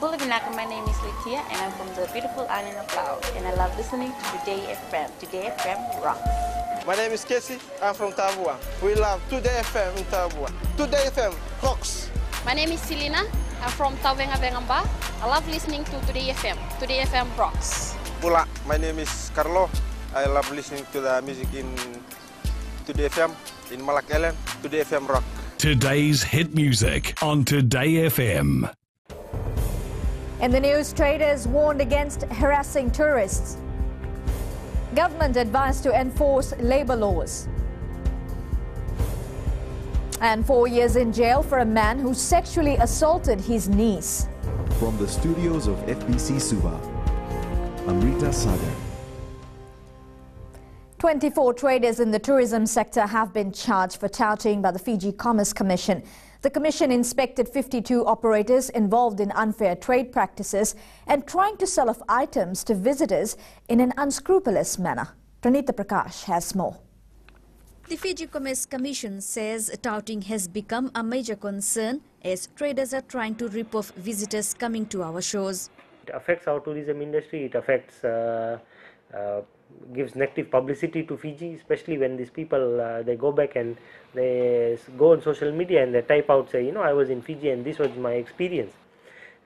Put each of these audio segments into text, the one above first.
my name is Litia and I'm from the beautiful island of Laos and I love listening to Today FM. Today FM rocks. My name is Casey, I'm from Tabua. We love Today FM in Tabua. Today FM rocks. My name is Selina, I'm from Tauvenga-Vengamba. I love listening to Today FM. Today FM rocks. Pula, my name is Carlo. I love listening to the music in Today FM, in Malak Island. Today FM rock. Today's hit music on Today FM. In the news, traders warned against harassing tourists. Government advised to enforce labour laws. And 4 years in jail for a man who sexually assaulted his niece. From the studios of FBC Suba, Amrita Sagar. 24 traders in the tourism sector have been charged for touting by the Fiji Commerce Commission. The Commission inspected 52 operators involved in unfair trade practices and trying to sell off items to visitors in an unscrupulous manner. Pranita Prakash has more. The Fiji Commerce Commission says touting has become a major concern as traders are trying to rip off visitors coming to our shows. It affects our tourism industry, it affects gives negative publicity to Fiji, especially when these people they go back and they go on social media and they type out, say, I was in Fiji and this was my experience.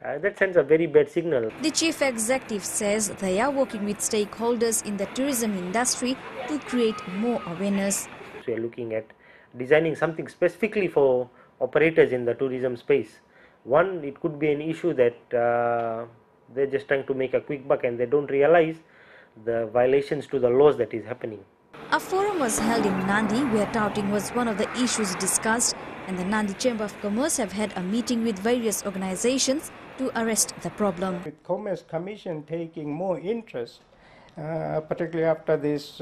That sends a very bad signal. The chief executive says they are working with stakeholders in the tourism industry to create more awareness. We are looking at designing something specifically for operators in the tourism space. One, it could be an issue that they're just trying to make a quick buck and they don't realize the violations to the laws that is happening. A forum was held in Nandi where touting was one of the issues discussed, and the Nandi Chamber of Commerce have had a meeting with various organizations to arrest the problem. With Commerce Commission taking more interest, particularly after this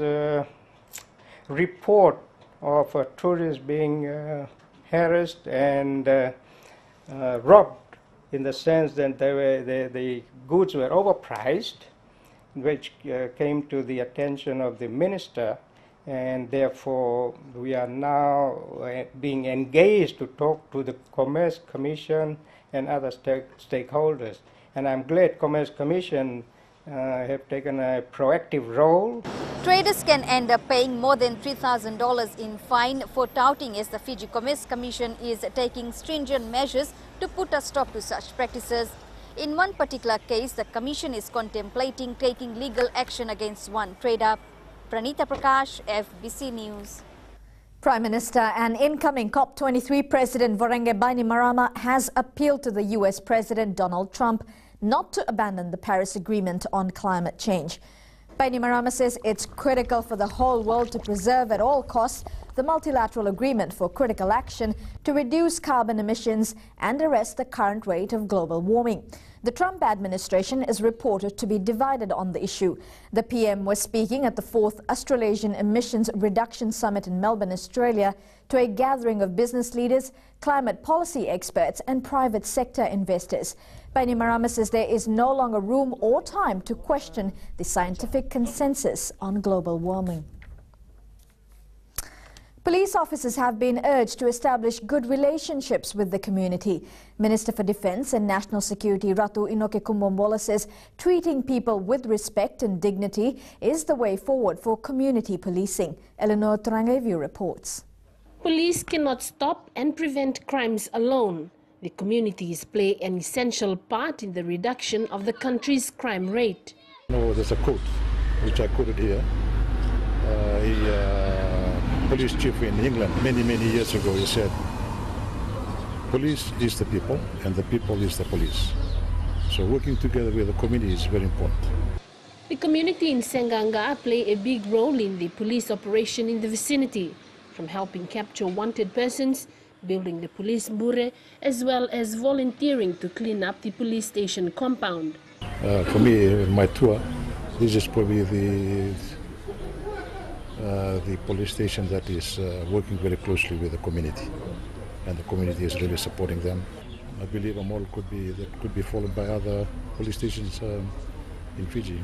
report of tourists being harassed and robbed, in the sense that the goods were overpriced, which came to the attention of the minister, and therefore we are now being engaged to talk to the Commerce Commission and other stakeholders. And I'm glad Commerce Commission have taken a proactive role. Traders can end up paying more than $3,000 in fine for touting, as the Fiji Commerce Commission is taking stringent measures to put a stop to such practices. In one particular case, the Commission is contemplating taking legal action against one trader. Pranita Prakash, FBC News. Prime Minister and incoming COP23 President Voreqe Bainimarama has appealed to the US President Donald Trump not to abandon the Paris Agreement on climate change. Bainimarama says it's critical for the whole world to preserve at all costs the multilateral agreement for critical action to reduce carbon emissions and arrest the current rate of global warming. The Trump administration is reported to be divided on the issue. The PM was speaking at the 4th Australasian Emissions Reduction Summit in Melbourne, Australia, to a gathering of business leaders, climate policy experts and private sector investors. Bainimarama says there is no longer room or time to question the scientific consensus on global warming. Police officers have been urged to establish good relationships with the community. Minister for Defence and National Security Ratu Inoke Kumbombola says treating people with respect and dignity is the way forward for community policing. Eleanor Trangevu reports. Police cannot stop and prevent crimes alone. The communities play an essential part in the reduction of the country's crime rate. No, there's a quote which I quoted here. Police chief in England many years ago, he said, police is the people and the people is the police. So working together with the community is very important. The community in Senganga play a big role in the police operation in the vicinity, from helping capture wanted persons, building the police bure, as well as volunteering to clean up the police station compound. For me, in my tour, this is probably the police station that is working very closely with the community, and the community is really supporting them. I believe a model could be followed by other police stations in Fiji.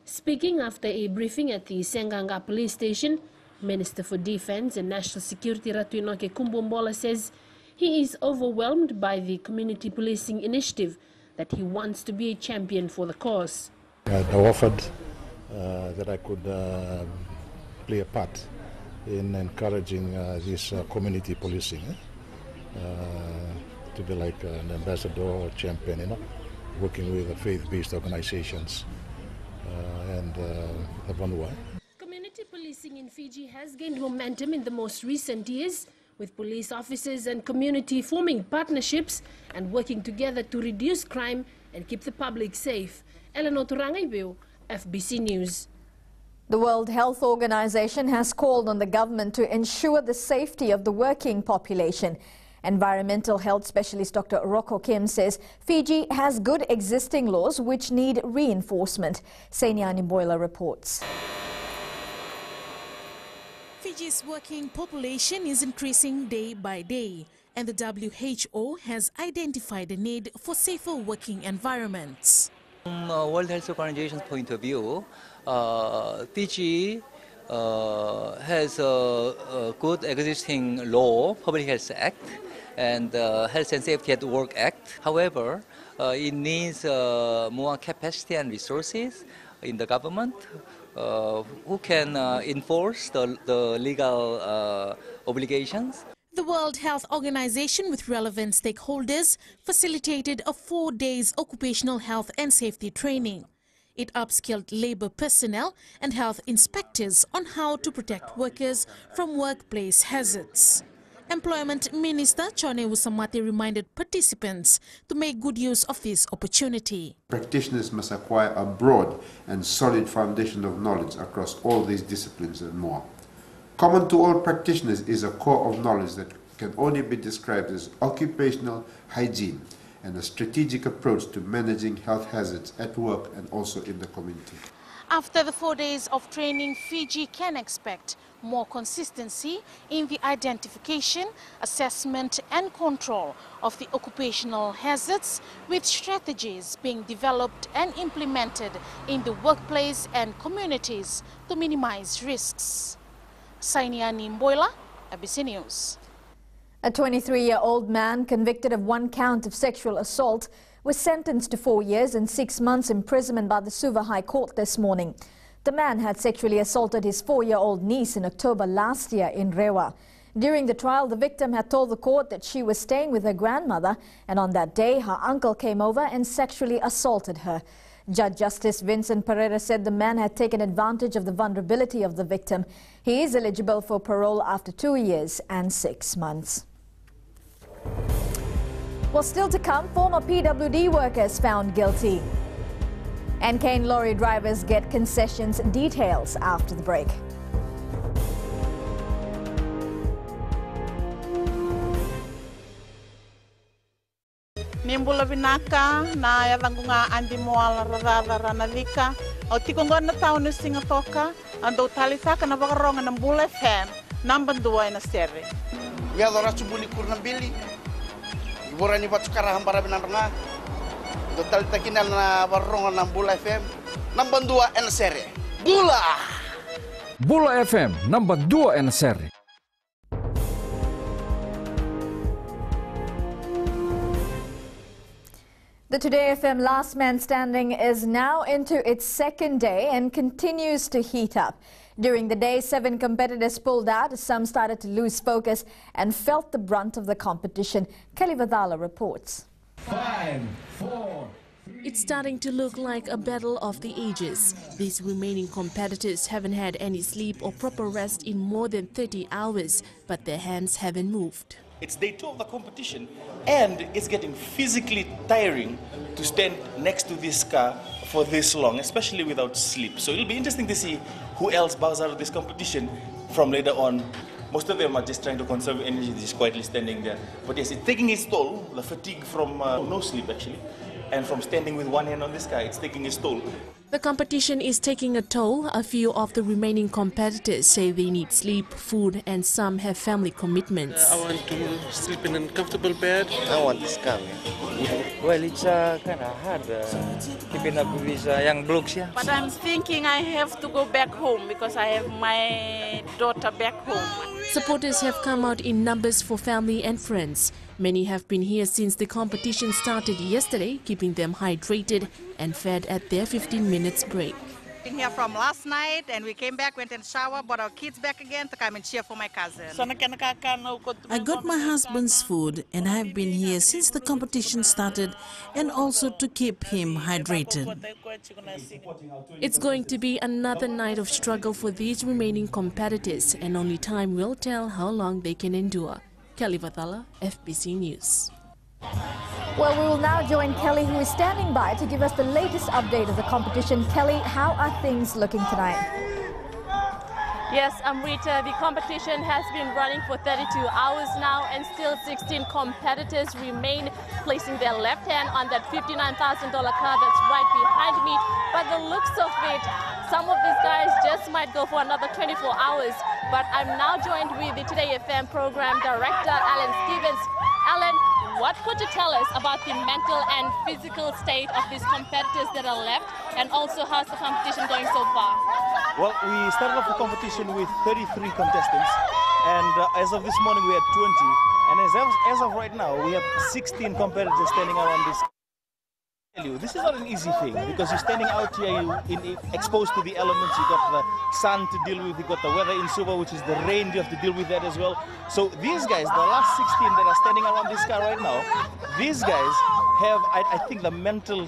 Speaking after a briefing at the Senganga police station, Minister for Defence and National Security Ratu Inoke Kumbombola says he is overwhelmed by the community policing initiative that he wants to be a champion for the cause. I offered that I could play a part in encouraging this community policing, to be like an ambassador or champion, working with faith-based organizations and Avanua. Community policing in Fiji has gained momentum in the most recent years, with police officers and community forming partnerships and working together to reduce crime and keep the public safe. Eleanor Turangaibiu, FBC News. The World Health Organization has called on the government to ensure the safety of the working population. Environmental health specialist Dr. Rocco Kim says Fiji has good existing laws which need reinforcement. Sainiani Boiler reports. Fiji's working population is increasing day by day, and the WHO has identified a need for safer working environments. From World Health Organization's point of view, Fiji has a good existing law, Public Health Act, and Health and Safety at Work Act. However, it needs more capacity and resources in the government who can enforce the legal obligations. The World Health Organization, with relevant stakeholders, facilitated a 4 days occupational health and safety training. It upskilled labor personnel and health inspectors on how to protect workers from workplace hazards. Employment Minister Chone Wusamati reminded participants to make good use of this opportunity. Practitioners must acquire a broad and solid foundation of knowledge across all these disciplines and more. Common to all practitioners is a core of knowledge that can only be described as occupational hygiene and a strategic approach to managing health hazards at work and also in the community. After the 4 days of training, Fiji can expect more consistency in the identification, assessment and control of the occupational hazards, with strategies being developed and implemented in the workplace and communities to minimize risks. Sainiani Mboila, ABC News. A 23-year-old man convicted of 1 count of sexual assault was sentenced to 4 years and 6 months imprisonment by the Suva High Court this morning. The man had sexually assaulted his 4-year-old niece in October last year in Rewa. During the trial, the victim had told the court that she was staying with her grandmother, and on that day her uncle came over and sexually assaulted her. Judge Justice Vincent Pereira said the man had taken advantage of the vulnerability of the victim. He is eligible for parole after 2 years and 6 months. Well, still to come, former PWD workers found guilty. And cane lorry drivers get concessions. Details after the break. Nimbula binaka na yavangunga andi moala rara nalika o tikongon na tao ni singatoka ando talitaka na bakaronga ng Bula FM number 2 na serre. Ya dora subuli kurna bili. Borani batukara hambara binanga. Do talitakinal na baronga ng Bula FM number 2 na serre. Bula. Bula FM number 2 na serre. The Today FM Last Man Standing is now into its second day and continues to heat up. During the day, 7 competitors pulled out. Some started to lose focus and felt the brunt of the competition. Kelly Vadala reports. 5, 4, 3. It's starting to look like a battle of the ages. These remaining competitors haven't had any sleep or proper rest in more than 30 hours, but their hands haven't moved. It's day 2 of the competition, and it's getting physically tiring to stand next to this car for this long, especially without sleep. So it'll be interesting to see who else bows out of this competition from later on. Most of them are just trying to conserve energy, just quietly standing there. But yes, it's taking its toll, the fatigue from no sleep actually, and from standing with one hand on this car, it's taking its toll. The competition is taking a toll. A few of the remaining competitors say they need sleep, food, and some have family commitments. I want to sleep in a comfortable bed. I want this car. Well, it's kind of hard keeping up with these young blokes, yeah. But I'm thinking I have to go back home because I have my daughter back home. Supporters have come out in numbers for family and friends. Many have been here since the competition started yesterday, keeping them hydrated and fed at their 15 minutes break. Been here from last night and we came back, went and showered, brought our kids back again to come and cheer for my cousin. I got my husband's food and I've been here since the competition started and also to keep him hydrated. It's going to be another night of struggle for these remaining competitors, and only time will tell how long they can endure. Kelly Vathala, FBC News. Well, we will now join Kelly, who is standing by to give us the latest update of the competition. Kelly, how are things looking tonight? Yes, Amrita, the competition has been running for 32 hours now, and still 16 competitors remain, placing their left hand on that $59,000 car that's right behind me. By the looks of it, some of these guys just might go for another 24 hours. But I'm now joined with the Today FM program director, Alan Stevens. Alan, what could you tell us about the mental and physical state of these competitors that are left, and also how's the competition going so far? Well, we started off the competition with 33 contestants, and as of this morning we had 20, and as of right now we have 16 competitors standing around this. This is not an easy thing because you're standing out here exposed to the elements. You got the sun to deal with, you got the weather in Suva, which is the rain. You have to deal with that as well. So these guys, the last 16 that are standing around this car right now, these guys have, I think, the mental.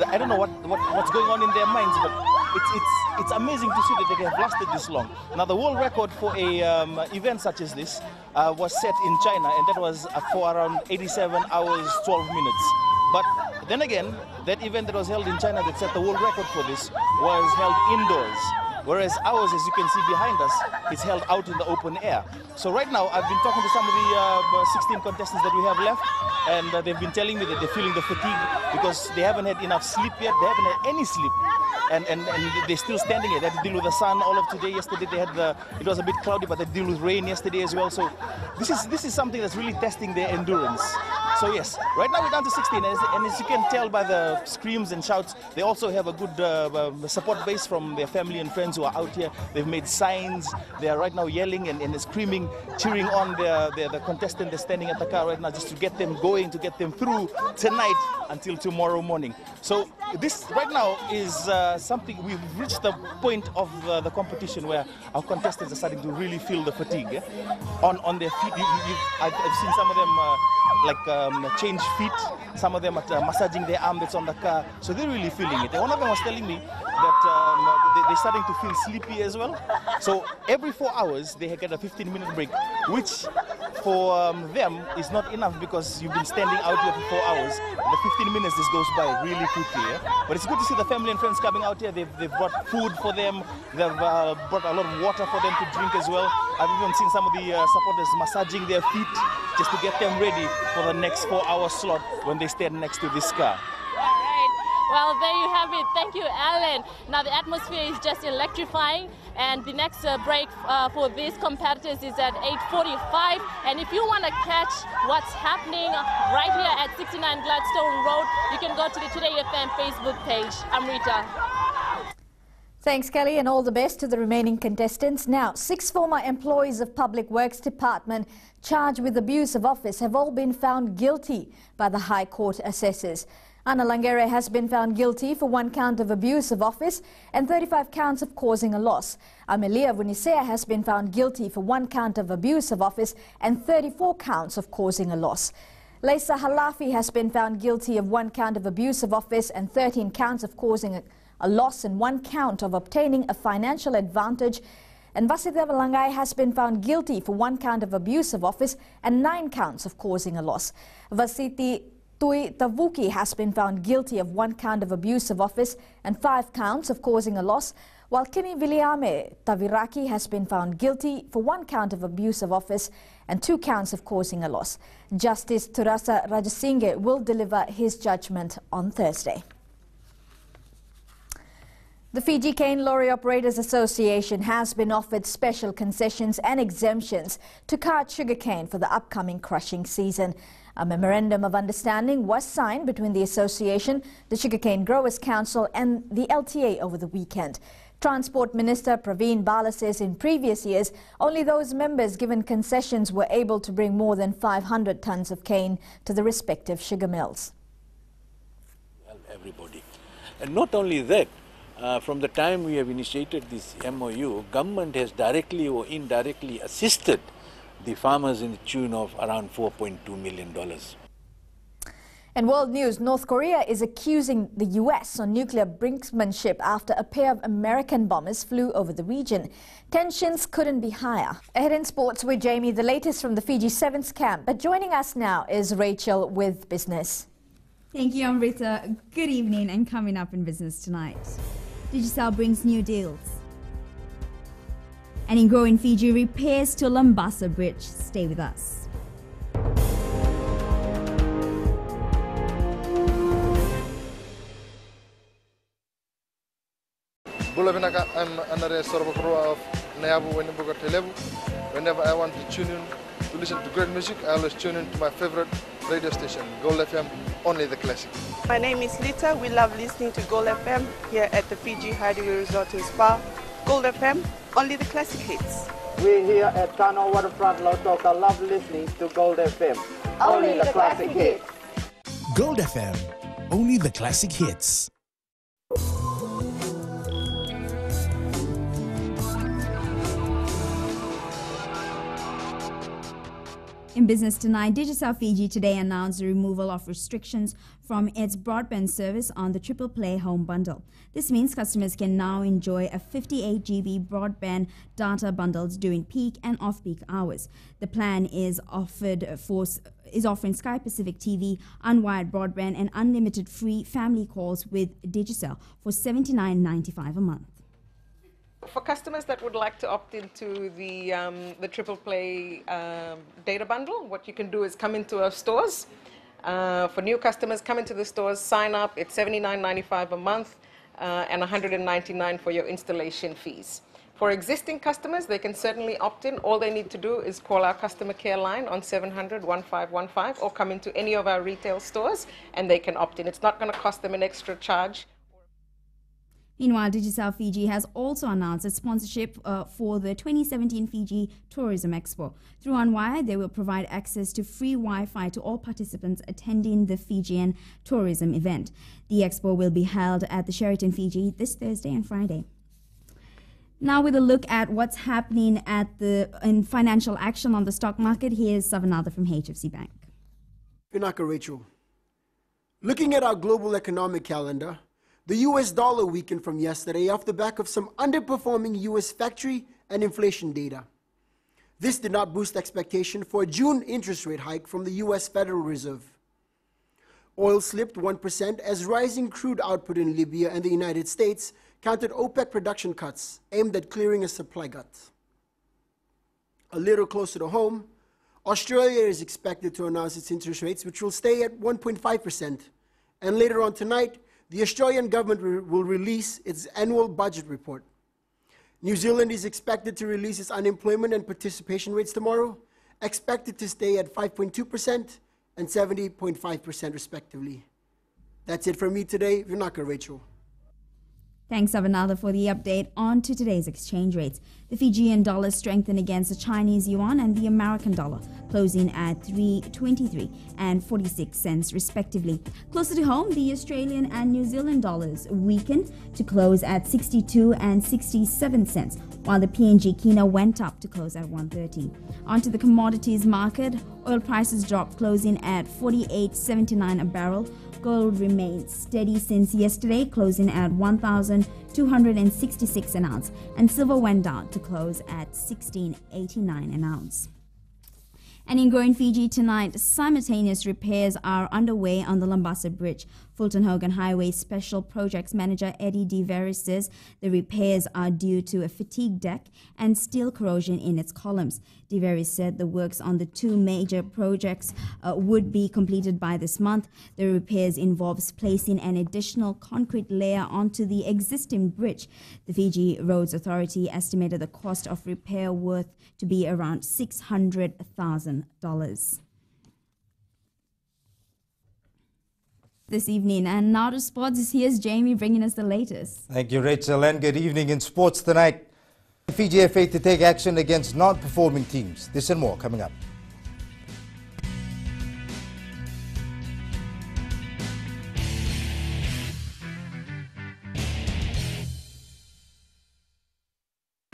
I don't know what's going on in their minds, but it's amazing to see that they have lasted this long. Now the world record for a event such as this was set in China, and that was for around 87 hours 12 minutes. But then again, that event that was held in China that set the world record for this was held indoors. Whereas ours, as you can see behind us, is held out in the open air. So right now, I've been talking to some of the 16 contestants that we have left, and they've been telling me that they're feeling the fatigue because they haven't had enough sleep yet. They haven't had any sleep. And they're still standing here. They had to deal with the sun all of today. Yesterday they had it was a bit cloudy, but they had to deal with rain yesterday as well. So this is something that's really testing their endurance. So yes, right now we're down to 16, and as you can tell by the screams and shouts, they also have a good support base from their family and friends who are out here. They've made signs. They are right now yelling and screaming, cheering on the contestant that's standing at the car right now, just to get them going, to get them through tonight until tomorrow morning. So this right now is something. We've reached the point of the competition where our contestants are starting to really feel the fatigue on their feet. I've seen some of them change feet. Some of them are massaging their arm that's on the car, so they're really feeling it. And one of them was telling me that they're starting to feel sleepy as well. So every 4 hours they get a 15-minute break, which for them is not enough because you've been standing out here for 4 hours. The 15 minutes just goes by really quickly. But it's good to see the family and friends coming out here. They've brought food for them. They've brought a lot of water for them to drink as well. I've even seen some of the supporters massaging their feet just to get them ready for the next 4-hour slot when they stand next to this car. Well, there you have it. Thank you, Alan. Now the atmosphere is just electrifying, and the next break for these competitors is at 8:45. And if you want to catch what's happening right here at 69 Gladstone Road, you can go to the Today FM Facebook page. Amrita. Thanks, Kelly, and all the best to the remaining contestants. Now, 6 former employees of Public Works Department charged with abuse of office have all been found guilty by the High Court assessors. Ana Langere has been found guilty for 1 count of abuse of office and 35 counts of causing a loss. Amelia Vunisea has been found guilty for 1 count of abuse of office and 34 counts of causing a loss. Leisa Halafi has been found guilty of 1 count of abuse of office and 13 counts of causing a loss and 1 count of obtaining a financial advantage. And Vasudeva Langai has been found guilty for 1 count of abuse of office and 9 counts of causing a loss. Vasiti Tui Tavuki has been found guilty of 1 count of abuse of office and 5 counts of causing a loss, while Kini Viliame Taviraki has been found guilty for 1 count of abuse of office and 2 counts of causing a loss. Justice Turasa Rajasinghe will deliver his judgment on Thursday. The Fiji Cane Lorry Operators Association has been offered special concessions and exemptions to cart sugarcane for the upcoming crushing season. A memorandum of understanding was signed between the association, the Sugarcane Growers Council and the LTA over the weekend. Transport Minister Praveen Bala says in previous years, only those members given concessions were able to bring more than 500 tons of cane to the respective sugar mills. Everybody. And not only that, from the time we have initiated this MOU, government has directly or indirectly assisted the farmers in the tune of around $4.2 million. In world news, North Korea is accusing the US on nuclear brinksmanship after a pair of American bombers flew over the region. Tensions couldn't be higher. Ahead in sports with Jamie, the latest from the Fiji Sevens camp. But joining us now is Rachel with business. Thank you, Amrita. Good evening, and coming up in business tonight, Digicel brings new deals. And in growing Fiji, repairs to Lambasa Bridge. Stay with us. Bulavinaka, I'm another Sorobakro of Nayabu Wenibuga Telebu. Whenever I want to tune in to listen to great music, I always tune in to my favorite radio station, Gold FM, only the classic. My name is Lita. We love listening to Gold FM here at the Fiji Hideaway Resort and Spa. Gold FM, only the classic hits. We here at Tano Waterfront Lautoka love listening to Gold FM, only the classic hits. Gold FM, only the classic hits. In business tonight, Digicel Fiji today announced the removal of restrictions from its broadband service on the Triple Play Home Bundle. This means customers can now enjoy a 58 GB broadband data bundles during peak and off-peak hours. The plan is offering Sky Pacific TV, unwired broadband, and unlimited free family calls with Digicel for $79.95 a month. For customers that would like to opt into the Triple Play data bundle, what you can do is come into our stores. For new customers, come into the stores, sign up. It's $79.95 a month and $199 for your installation fees. For existing customers, they can certainly opt in. All they need to do is call our customer care line on 700-1515 or come into any of our retail stores and they can opt in. It's not going to cost them an extra charge. Meanwhile, Digicel Fiji has also announced its sponsorship for the 2017 Fiji Tourism Expo. Through Unwired, they will provide access to free Wi-Fi to all participants attending the Fijian tourism event. The expo will be held at the Sheraton Fiji this Thursday and Friday. Now with a look at what's happening in financial action on the stock market, here's Savanatha from HFC Bank. Vinaka Rachel. Looking at our global economic calendar, the US dollar weakened from yesterday off the back of some underperforming US factory and inflation data. This did not boost expectation for a June interest rate hike from the US Federal Reserve. Oil slipped 1% as rising crude output in Libya and the United States countered OPEC production cuts aimed at clearing a supply glut. A little closer to home, Australia is expected to announce its interest rates, which will stay at 1.5%. And later on tonight, the Australian government will release its annual budget report. New Zealand is expected to release its unemployment and participation rates tomorrow, expected to stay at 5.2% and 70.5% respectively. That's it from me today, Vinaka Rachel. Thanks, Savanatha, for the update on to today's exchange rates. The Fijian dollar strengthened against the Chinese yuan and the American dollar, closing at 3.23 and 46 cents respectively. Closer to home, the Australian and New Zealand dollars weakened to close at 62 and 67 cents, while the PNG Kina went up to close at 1.30. Onto the commodities market, oil prices dropped, closing at 48.79 a barrel. Gold remained steady since yesterday, closing at 1,266 an ounce, and silver went down to close at 16.89 an ounce. And in growing Fiji tonight, simultaneous repairs are underway on the Lambasa Bridge. Fulton Hogan Highway Special Projects Manager Eddie DeVeris says the repairs are due to a fatigue deck and steel corrosion in its columns. DeVeris said the works on the two major projects would be completed by this month. The repairs involves placing an additional concrete layer onto the existing bridge. The Fiji Roads Authority estimated the cost of repair worth to be around $600,000. this evening. And now to sports, here's Jamie bringing us the latest. Thank you, Rachel, and good evening. In sports tonight, Fiji FA to take action against non-performing teams. This and more coming up.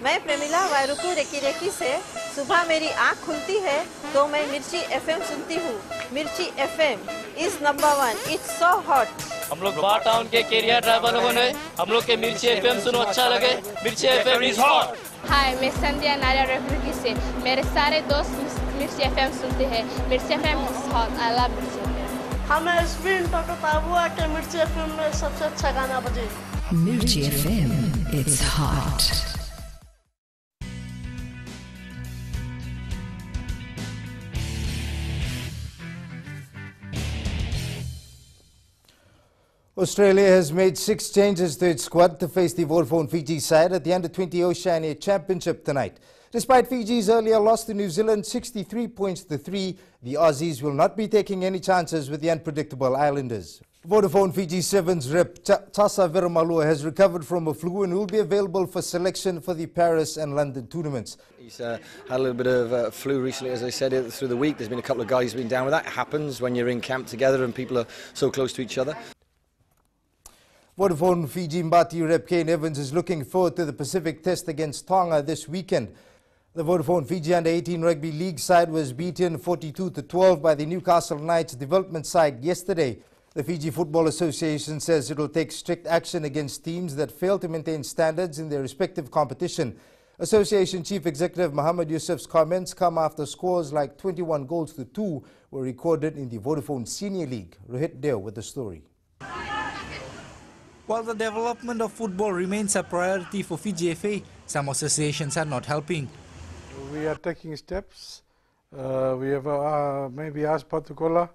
मैं Premila वायरुकु recce recce से सुबह मेरी आँख खुलती है तो मैं मिर्ची एफएम सुनती हूँ। मिर्ची FM is number 1, it's so hot. हम लोग बार टाउन के कैरियर ड्राइवर लोगों ने हम लोग के मिर्ची एफएम सुनो अच्छा लगे। मिर्ची एफएम इज हॉट। हाय, मैं संध्या नारियल रेफ्रिकी से मेरे सारे दोस्त मिर्ची एफएम सुनते हैं। मिर्ची FM is hot, I love मिर्ची एफएम। हमें स्पिन टोटो ताबुआ के मिर्ची एफएम में सबसे अच्छा गाना बजे। मिर्ची FM, it's hot. Australia has made 6 changes to its squad to face the Vodafone Fiji side at the Under-20 Oceania Championship tonight. Despite Fiji's earlier loss to New Zealand 63 points to 3, the Aussies will not be taking any chances with the unpredictable Islanders. Vodafone Fiji Sevens rep Tasa Viramalua has recovered from a flu and will be available for selection for the Paris and London tournaments. He's had a little bit of flu recently, as I said, through the week. There's been a couple of guys who've been down with that. It happens when you're in camp together and people are so close to each other. Vodafone Fiji Mbati rep Kane Evans is looking forward to the Pacific Test against Tonga this weekend. The Vodafone Fiji Under-18 Rugby League side was beaten 42-12 by the Newcastle Knights development side yesterday. The Fiji Football Association says it will take strict action against teams that fail to maintain standards in their respective competition. Association Chief Executive Mohammed Yusuf's comments come after scores like 21 goals to 2 were recorded in the Vodafone Senior League. Rohit Deo with the story. While the development of football remains a priority for Fiji FA, some associations are not helping. We are taking steps. We have maybe asked Patukola,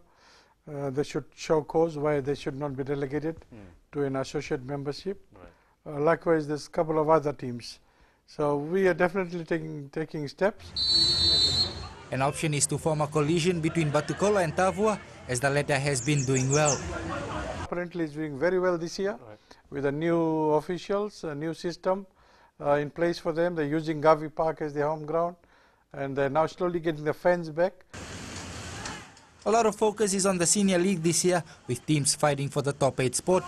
they should show cause why they should not be delegated to an associate membership. Right. Likewise, there's a couple of other teams. So we are definitely taking steps. An option is to form a coalition between Batukola and Tavua, as the latter has been doing well. Apparently it's doing very well this year, right, with the new officials, a new system in place for them. They're using Gavi Park as their home ground, and they're now slowly getting the fans back. A lot of focus is on the Senior League this year, with teams fighting for the top 8 spot.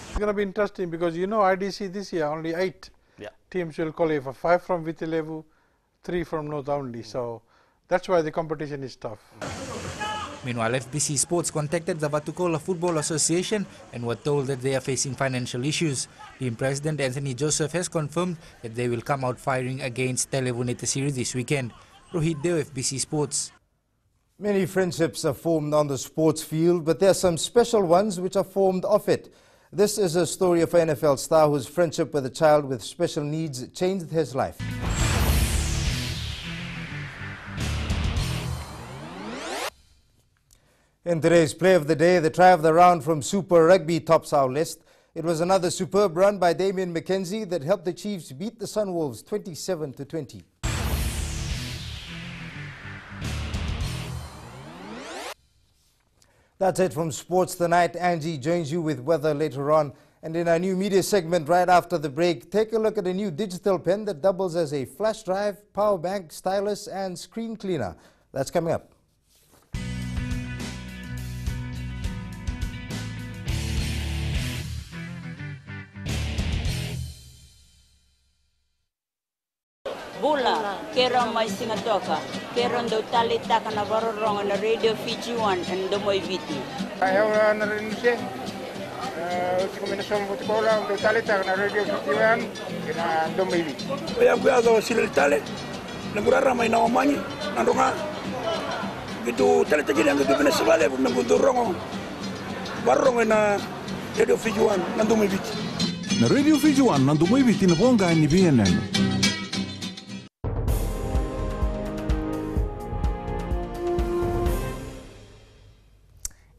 It's going to be interesting because you know IDC this year only 8 teams will qualify, 5 from Vitilevu, 3 from North only. So that's why the competition is tough. Meanwhile, FBC Sports contacted the Batukola Football Association and were told that they are facing financial issues. Team President Anthony Joseph has confirmed that they will come out firing against Televu Netasiri this weekend. Rohit Deo, FBC Sports. Many friendships are formed on the sports field, but there are some special ones which are formed off it. This is a story of an NFL star whose friendship with a child with special needs changed his life. In today's play of the day, the try of the round from Super Rugby tops our list. It was another superb run by Damien McKenzie that helped the Chiefs beat the Sunwolves 27-20. That's it from Sports Tonight. Angie joins you with weather later on. And in our new media segment right after the break, take a look at a new digital pen that doubles as a flash drive, power bank, stylus and screen cleaner. That's coming up. Bula, kerong may singatoka, kerong do talita ka na varorong na Radio Fiji 1 and Domoy Viti. Ayaw na rin siya. Kombinasyon ko do talita ka na Radio Fiji 1 and Domoy Viti. Ayaw ko yaw sila tali, nagurara may nawamanyi, nando nga. Gitu talita gini ang gabi na sabali, nagudurong varorong na Radio Fiji 1 and Domoy Viti. Na Radio Fiji 1 and Domoy Viti na bonga ni BNN.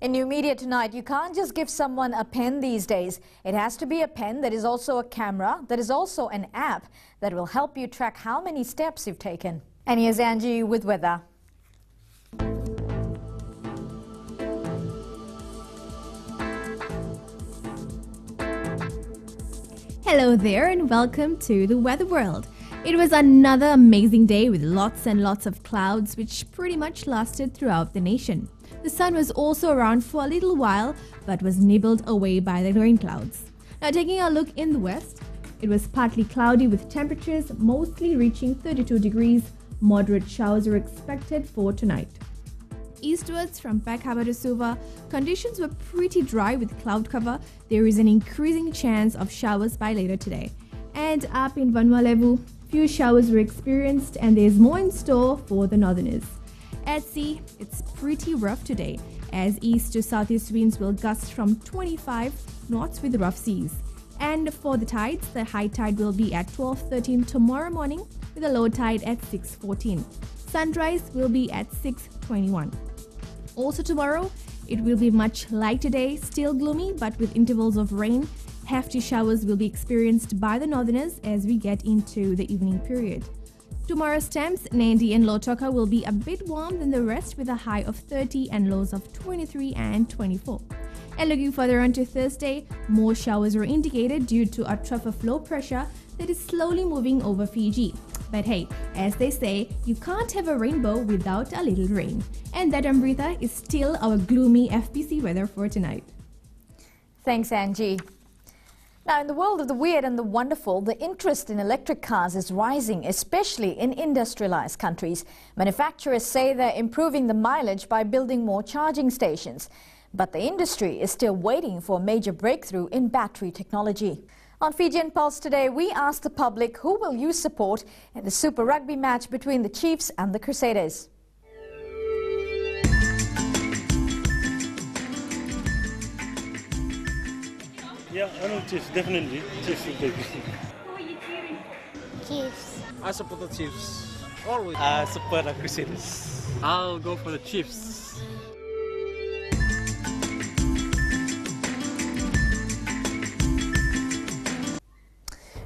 In new media tonight, you can't just give someone a pen these days. It has to be a pen that is also a camera, that is also an app that will help you track how many steps you've taken. And here's Angie with weather. Hello there and welcome to the Weather World. It was another amazing day with lots and lots of clouds which pretty much lasted throughout the nation. The sun was also around for a little while but was nibbled away by the rain clouds. Now taking a look in the west, it was partly cloudy with temperatures mostly reaching 32 degrees. Moderate showers are expected for tonight. Eastwards from Peck Harbour to Suva, conditions were pretty dry with cloud cover. There is an increasing chance of showers by later today. And up in Vanuatu, few showers were experienced and there is more in store for the northerners. At sea, it's pretty rough today as east to southeast winds will gust from 25 knots with rough seas. And for the tides, the high tide will be at 12:13 tomorrow morning with a low tide at 6:14. Sunrise will be at 6:21. Also tomorrow, it will be much like today, still gloomy but with intervals of rain. Hefty showers will be experienced by the northerners as we get into the evening period. Tomorrow's temps, Nandi and Lautoka will be a bit warm than the rest with a high of 30 and lows of 23 and 24. And looking further on to Thursday, more showers are indicated due to a trough of low pressure that is slowly moving over Fiji. But hey, as they say, you can't have a rainbow without a little rain. And that, Amrita, is still our gloomy FBC weather for tonight. Thanks, Angie. Now, in the world of the weird and the wonderful, the interest in electric cars is rising, especially in industrialized countries. Manufacturers say they're improving the mileage by building more charging stations. But the industry is still waiting for a major breakthrough in battery technology. On Fijian Pulse today, we asked the public who will you support in the Super Rugby match between the Chiefs and the Crusaders. Yeah, I know Chiefs, definitely. Chiefs will take it. Who are you cheering for? Chiefs. I support the Chiefs. Always. I support the Crusaders. I'll go for the Chiefs.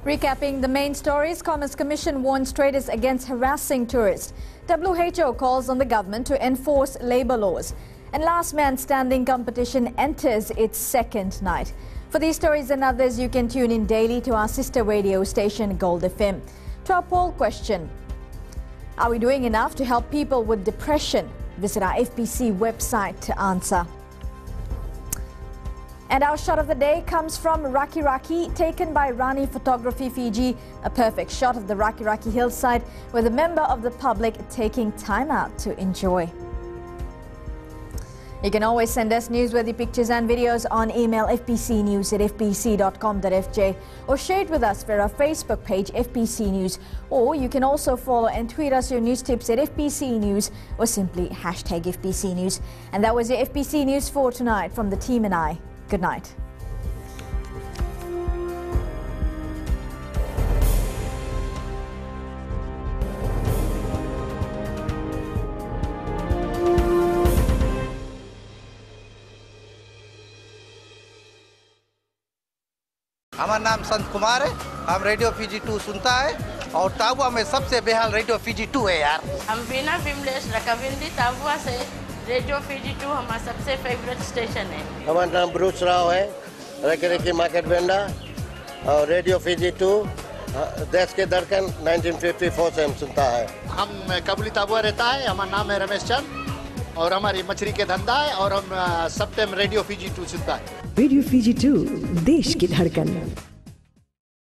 Recapping the main stories, Commerce Commission warns traders against harassing tourists. WHO calls on the government to enforce labour laws. And last man standing competition enters its second night. For these stories and others, you can tune in daily to our sister radio station Gold FM. To our poll question, are we doing enough to help people with depression? Visit our FPC website to answer. And our shot of the day comes from Raki Raki, taken by Rani Photography Fiji, a perfect shot of the Raki Raki hillside with a member of the public taking time out to enjoy. You can always send us newsworthy pictures and videos on email fpcnews@fpc.com.fj or share it with us via our Facebook page FPC News, or you can also follow and tweet us your news tips at FPC News or simply hashtag FPC News. And that was your FPC News for tonight from the team and I. Good night. हमारा नाम संत कुमार है। हम radio Fiji 2 सुनता है और ताबुआ में सबसे बेहाल रेडियो फीजी 2 है यार। हम बिना विमलेश रकविंदी ताबुआ से रेडियो फीजी 2 हमारा सबसे फेवरेट स्टेशन है। हमारा नाम ब्रूस राव है, रकेरेकी मार्केट वेंडा और रेडियो फीजी 2 देश के धड़कन 1954 से हम सुनता है। हम कबूली ताबुआ रहता है। हमारा नाम है रमेश चंद और हमारी मछली के धंधा है और हम सब टाइम रेडियो फीजी 2 सुनता है। रेडियो फीजी 2 देश की धड़कन।